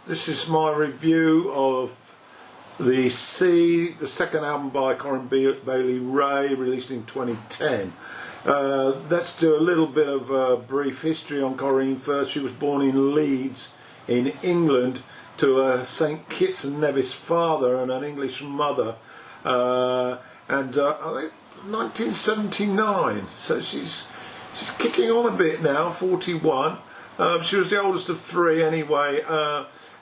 This is my review of the Sea, the second album by Corinne Bailey Rae, released in 2010. Let's do a little bit of a brief history on Corinne first. She was born in Leeds in England to a St Kitts and Nevis father and an English mother, I think 1979, so she's kicking on a bit now, 41. She was the oldest of three anyway,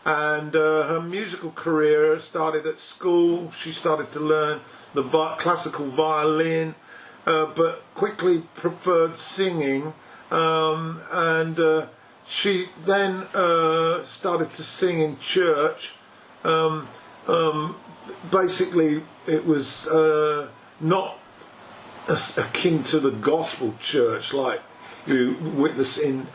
and her musical career started at school. She started to learn the classical violin, but quickly preferred singing, and she then started to sing in church. Basically, it was not akin to the gospel church like you witness in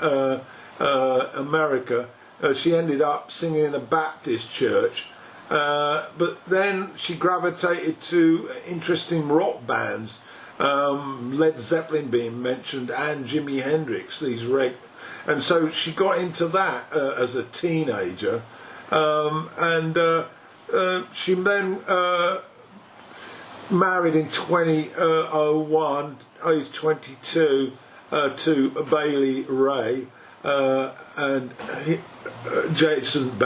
America. She ended up singing in a Baptist church, but then she gravitated to interesting rock bands, Led Zeppelin being mentioned, and Jimi Hendrix, and so she got into that as a teenager, and she then married in 2001, age 22, to Bailey Rae, and Jason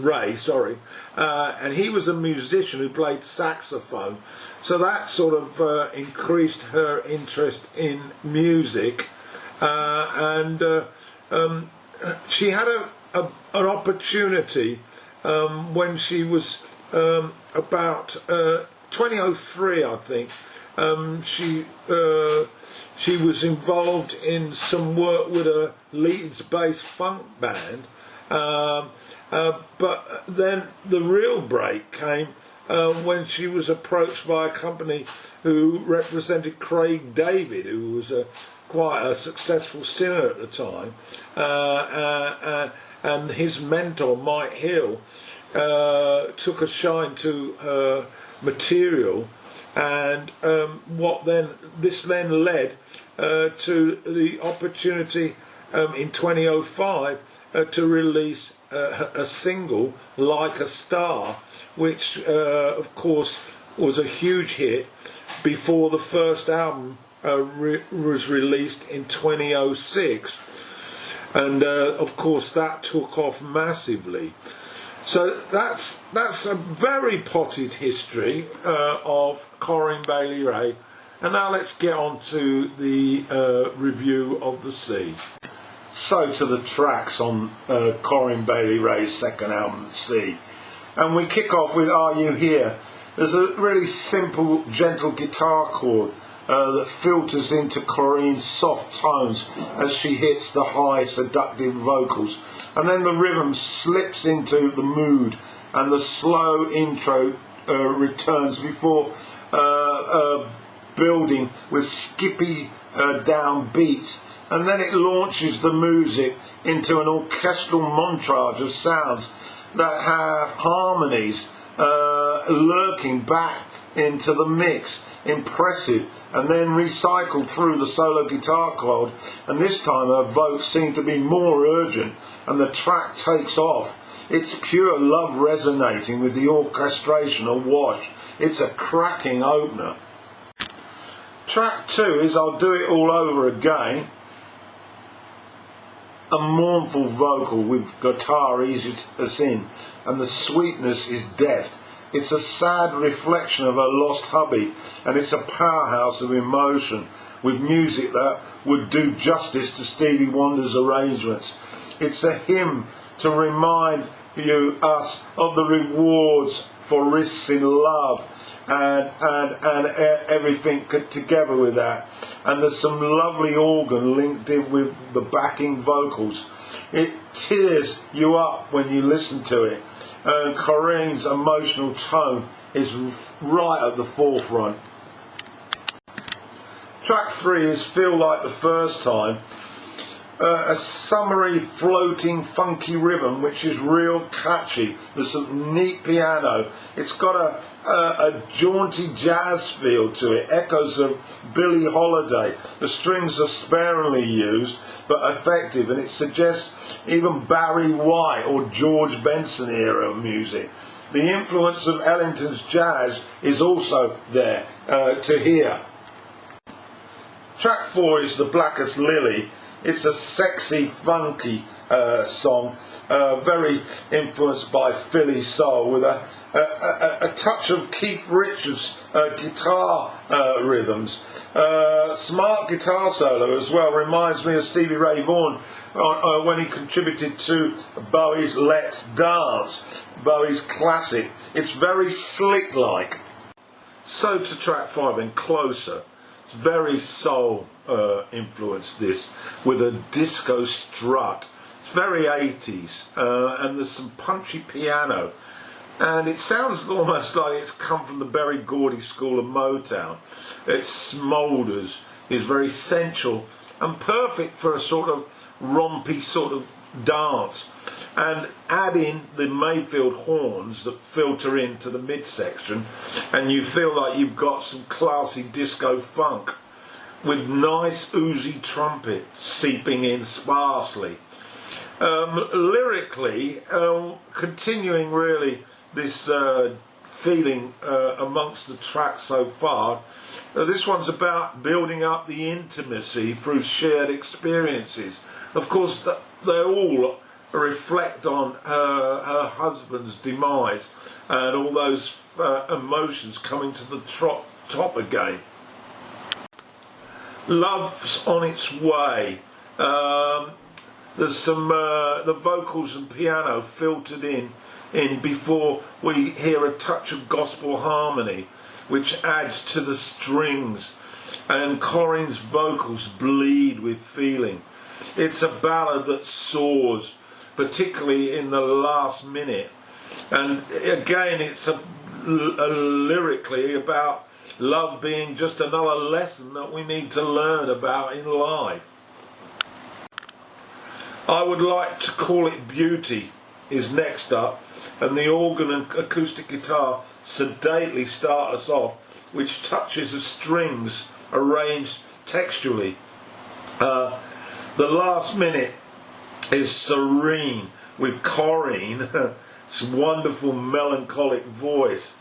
Rae, sorry, and he was a musician who played saxophone, so that sort of increased her interest in music, and she had an opportunity when she was about 2003, I think. She was involved in some work with a Leeds-based funk band, but then the real break came when she was approached by a company who represented Craig David, who was quite a successful singer at the time, and his mentor Mike Hill took a shine to her material, and this then led to the opportunity in 2005 to release a single, Like a Star, which of course was a huge hit before the first album was released in 2006, and of course that took off massively. So that's a very potted history of Corinne Bailey Rae, and now let's get on to the review of The Sea. So to the tracks on Corinne Bailey Rae's second album, The Sea, and we kick off with Are You Here? There's a really simple, gentle guitar chord that filters into Corinne's soft tones as she hits the high, seductive vocals, and then the rhythm slips into the mood, and the slow intro returns before building with skippy down beats, and then it launches the music into an orchestral montage of sounds that have harmonies lurking back into the mix. Impressive, and then recycled through the solo guitar chord, and this time her vocals seem to be more urgent, and the track takes off. It's pure love resonating with the orchestration awash. It's a cracking opener. Track 2 is I'll Do It All Over Again, a mournful vocal with guitar eases us in, and the sweetness is deft. It's a sad reflection of her lost hubby, and it's a powerhouse of emotion with music that would do justice to Stevie Wonder's arrangements. It's a hymn to remind us of the rewards for risks in love, and everything together with that. And there's some lovely organ linked in with the backing vocals. It tears you up when you listen to it. And Corinne's emotional tone is right at the forefront. Track 3 is Feel Like the First Time. a summery, floating, funky rhythm which is real catchy. There's some neat piano. It's got a jaunty jazz feel to it, echoes of Billie Holiday. The strings are sparingly used but effective, and it suggests even Barry White or George Benson era music. The influence of Ellington's jazz is also there to hear. Track 4 is The Blackest Lily. It's a sexy, funky song, very influenced by Philly soul, with a touch of Keith Richards guitar rhythms. Smart guitar solo as well, reminds me of Stevie Ray Vaughan when he contributed to Bowie's Let's Dance, Bowie's classic. It's very slick-like. So to track 5, and Closer. It's very soul influenced, this, with a disco strut. It's very 80s, and there's some punchy piano, and it sounds almost like it's come from the Berry Gordy school of Motown. It smoulders, is very sensual and perfect for a sort of rompy sort of dance. And add in the Mayfield horns that filter into the midsection, and you feel like you've got some classy disco funk with nice oozy trumpet seeping in sparsely. Lyrically, continuing really this feeling amongst the tracks so far, this one's about building up the intimacy through shared experiences. Of course, they're all reflect on her husband's demise and all those emotions coming to the top again. Love's on its way. There's some the vocals and piano filtered in before we hear a touch of gospel harmony, which adds to the strings, and Corinne's vocals bleed with feeling. It's a ballad that soars, particularly in the last minute, and again it's lyrically about love being just another lesson that we need to learn about in life. I Would Like to Call It Beauty is next up, and the organ and acoustic guitar sedately start us off, which touches of strings arranged textually. The last minute is serene with Corinne, this wonderful melancholic voice.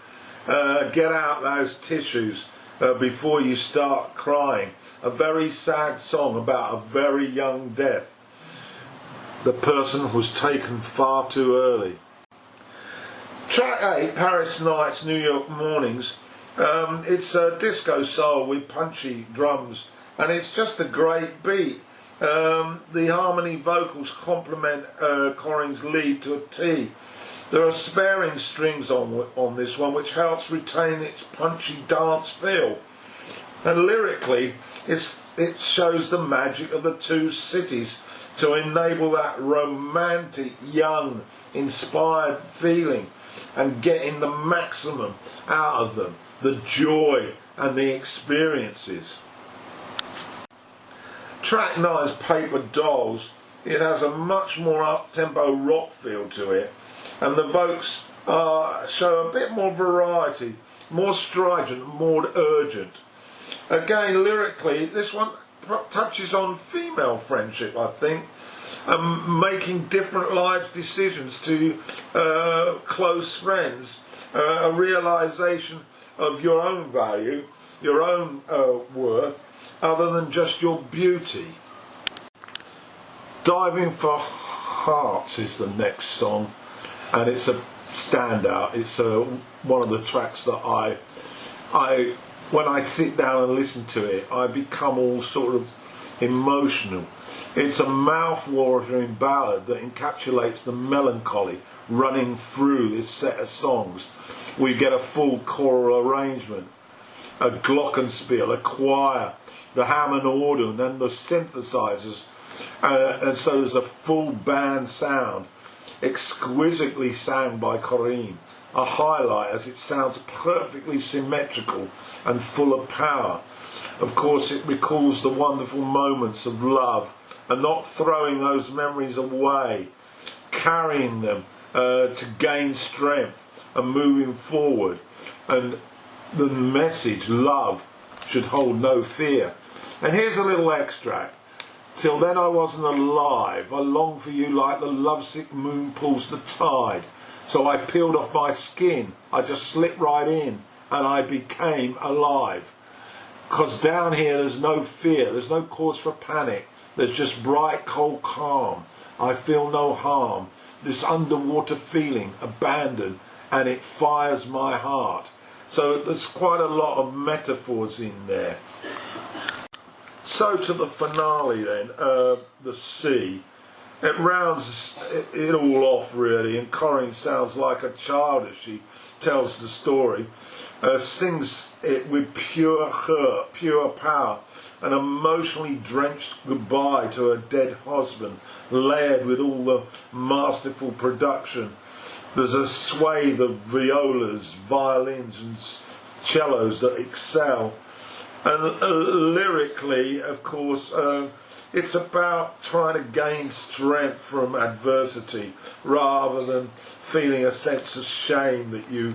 Get out those tissues before you start crying. A very sad song about a very young death. The person was taken far too early. Track 8, Paris Nights, New York Mornings. It's a disco soul with punchy drums, and it's just a great beat. The harmony vocals complement Corinne's lead to a T. There are sparing strings on this one, which helps retain its punchy dance feel. And lyrically, it shows the magic of the two cities to enable that romantic, young, inspired feeling and getting the maximum out of them, the joy and the experiences. Track 9 is Paper Dolls. It has a much more up-tempo rock feel to it, and the vocals show a bit more variety, more strident, more urgent. Again, lyrically, this one touches on female friendship, I think, and making different life decisions to close friends, a realisation of your own value, your own worth, other than just your beauty. Diving for Hearts is the next song, and it's a standout. It's one of the tracks that I when I sit down and listen to it, I become all sort of emotional. It's a mouth-watering ballad that encapsulates the melancholy running through this set of songs. We get a full choral arrangement, a glockenspiel, a choir, the Hammond organ and the synthesizers, and so there's a full band sound, exquisitely sang by Corinne, a highlight as it sounds perfectly symmetrical and full of power. Of course, it recalls the wonderful moments of love and not throwing those memories away, carrying them to gain strength and moving forward. And the message, love should hold no fear. And here's a little extract. Till then I wasn't alive. I longed for you like the lovesick moon pulls the tide. So I peeled off my skin. I just slipped right in and I became alive. 'Cause down here there's no fear. There's no cause for panic. There's just bright, cold calm. I feel no harm. This underwater feeling, abandoned, and it fires my heart. So there's quite a lot of metaphors in there. So to the finale then, the sea. It rounds it all off really, and Corinne sounds like a child as she tells the story. Sings it with pure hurt, pure power, an emotionally drenched goodbye to her dead husband, layered with all the masterful production. There's a swathe of violas, violins and cellos that excel. And lyrically, of course, it's about trying to gain strength from adversity rather than feeling a sense of shame that you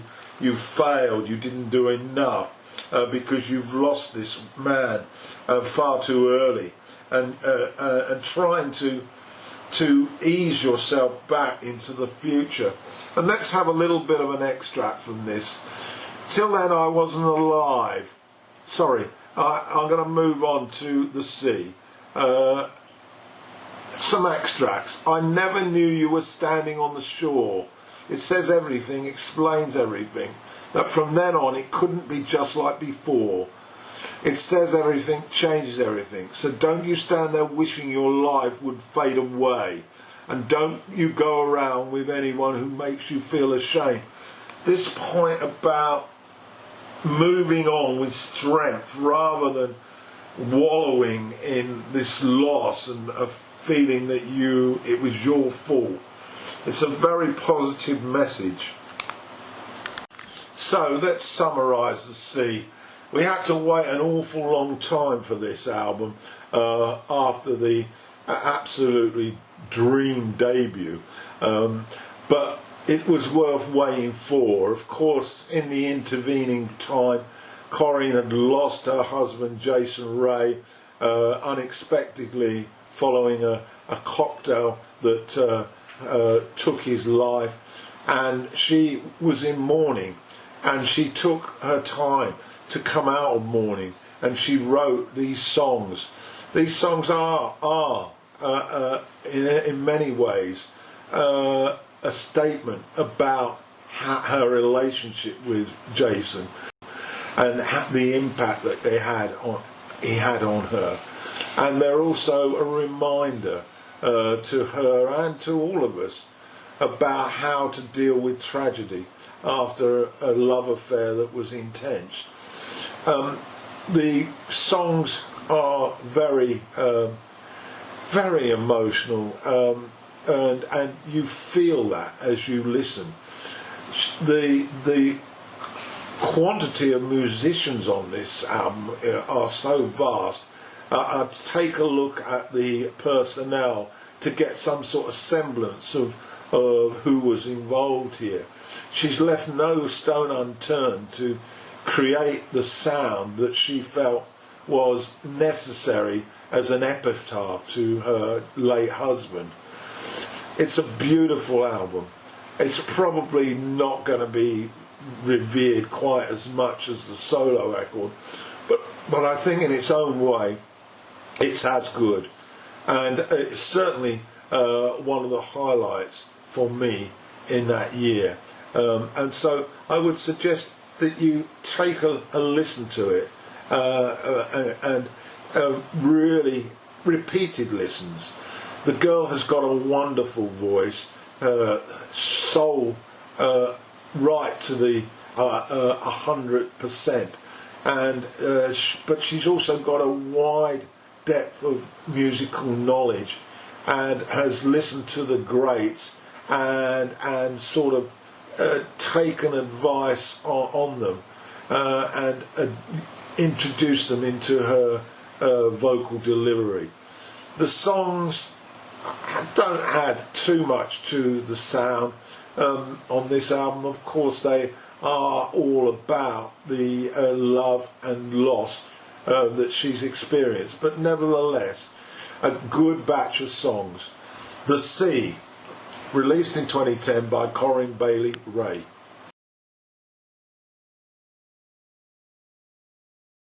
failed, you didn't do enough because you've lost this man far too early, and trying to ease yourself back into the future. And let's have a little bit of an extract from this. Till then I wasn't alive. Sorry, I'm going to move on to the sea. Some extracts. I never knew you were standing on the shore. It says everything, explains everything. That from then on it couldn't be just like before. It says everything, changes everything. So don't you stand there wishing your life would fade away. And don't you go around with anyone who makes you feel ashamed. This point about moving on with strength rather than wallowing in this loss and a feeling that it was your fault. It's a very positive message. So let's summarise the sea. We had to wait an awful long time for this album after the absolutely dream debut, but it was worth waiting for. Of course, in the intervening time, Corinne had lost her husband Jason Rae unexpectedly following a cocktail that took his life, and she was in mourning, and she took her time to come out of mourning, and she wrote these songs. These songs are in many ways a statement about her relationship with Jason and the impact that he had on her, and they're also a reminder to her and to all of us about how to deal with tragedy after a love affair that was intense. The songs are very emotional, and you feel that as you listen. The quantity of musicians on this album are so vast. I'd take a look at the personnel to get some sort of semblance of who was involved here. She's left no stone unturned to create the sound that she felt was necessary as an epitaph to her late husband. It's a beautiful album. It's probably not going to be revered quite as much as the solo record, but I think in its own way it's as good, and it's certainly one of the highlights for me in that year, and so I would suggest that you take a listen to it, and really repeated listens. The girl has got a wonderful voice, soul right to the 100%, and but she's also got a wide depth of musical knowledge, and has listened to the greats and sort of taken advice on them, and introduced them into her vocal delivery. The songs don't add too much to the sound on this album. Of course, they are all about the love and loss that she's experienced, but nevertheless, a good batch of songs. The Sea, released in 2010 by Corinne Bailey Rae.